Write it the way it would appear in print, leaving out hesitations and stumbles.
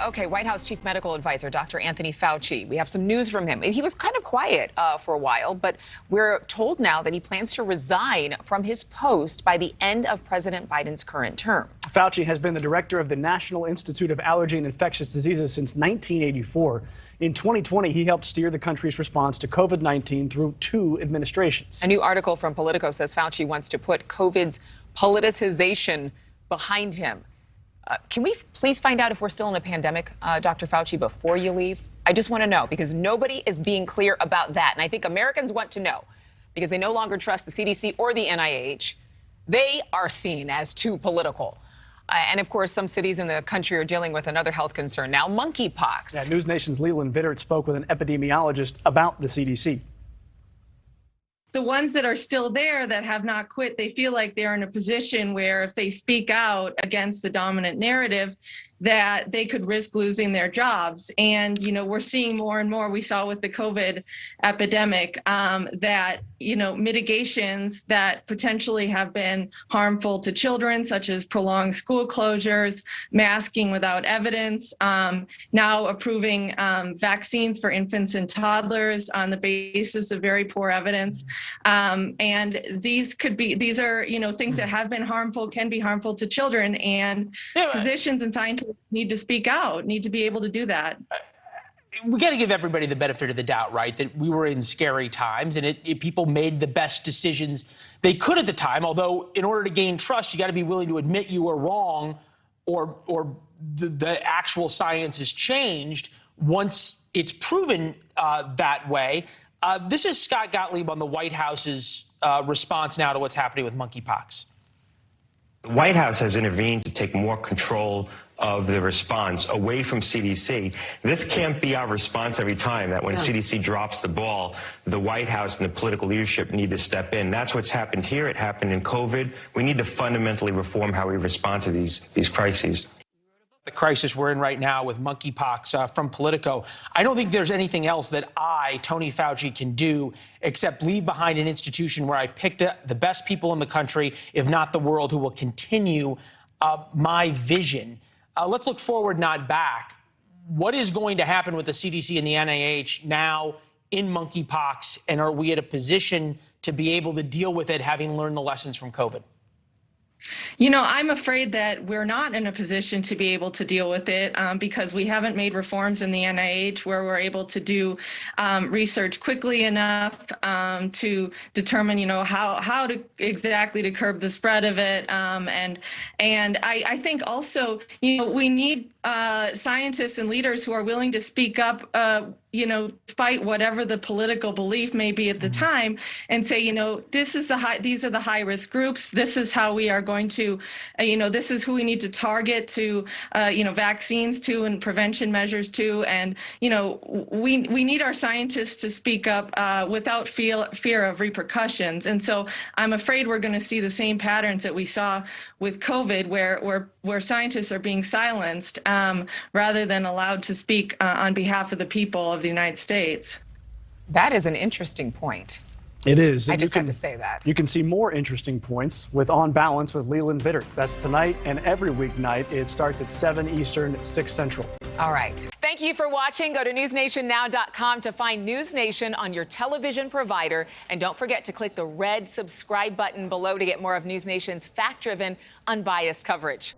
Okay, White House Chief Medical Advisor Dr. Anthony Fauci. We have some news from him. He was kind of quiet for a while, but we're told now that he plans to resign from his post by the end of President Biden's current term. Fauci has been the director of the National Institute of Allergy and Infectious Diseases since 1984. In 2020, he helped steer the country's response to COVID-19 through 2 administrations. A new article from Politico says Fauci wants to put COVID's politicization behind him. Can we please find out if we're still in a pandemic, Dr. Fauci, before you leave? I just want to know, because nobody is being clear about that. And I think Americans want to know, because they no longer trust the CDC or the NIAID. They are seen as too political. And of course, some cities in the country are dealing with another health concern now, monkeypox. Yeah, NewsNation's Leland Vittert spoke with an epidemiologist about the CDC. The ones that are still there that have not quit, they feel like they're in a position where if they speak out against the dominant narrative, that they could risk losing their jobs. And, we're seeing more and more, we saw with the COVID epidemic, that, mitigations that potentially have been harmful to children, such as prolonged school closures, masking without evidence, now approving vaccines for infants and toddlers on the basis of very poor evidence. And these are, things that have been harmful, can be harmful to children, and physicians and scientists need to speak out, need to be able to do that. We got to give everybody the benefit of the doubt, right? That we were in scary times, and people made the best decisions they could at the time. Although, in order to gain trust, you got to be willing to admit you were wrong, or the actual science has changed once it's proven that way. This is Scott Gottlieb on the White House's response now to what's happening with monkeypox. The White House has intervened to take more control of the response away from CDC. This can't be our response every time, that when CDC drops the ball, the White House and the political leadership need to step in. That's what's happened here. It happened in COVID. We need to fundamentally reform how we respond to these crises. The crisis we're in right now with monkeypox from Politico. I don't think there's anything else that I, Tony Fauci, can do except leave behind an institution where I picked the best people in the country, if not the world, who will continue my vision. Let's look forward, not back. What is going to happen with the CDC and the NIH now in monkeypox, and are we at a position to be able to deal with it, having learned the lessons from COVID? I'm afraid that we're not in a position to be able to deal with it because we haven't made reforms in the NIH where we're able to do research quickly enough to determine, how to exactly to curb the spread of it. And I think also, we need scientists and leaders who are willing to speak up, despite whatever the political belief may be at the time, and say, these are the high risk groups. This is how we are going to, this is who we need to target to, vaccines to and prevention measures to. And, we need our scientists to speak up without fear of repercussions. And so I'm afraid we're going to see the same patterns that we saw with COVID, where scientists are being silenced rather than allowed to speak on behalf of the people of the United States. That is an interesting point. It is. I just had to say that. You can see more interesting points with On Balance with Leland Vittert. That's tonight and every weeknight. It starts at 7 Eastern, 6 Central. All right. Thank you for watching. Go to newsnationnow.com to find NewsNation on your television provider. And don't forget to click the red subscribe button below to get more of NewsNation's fact-driven, unbiased coverage.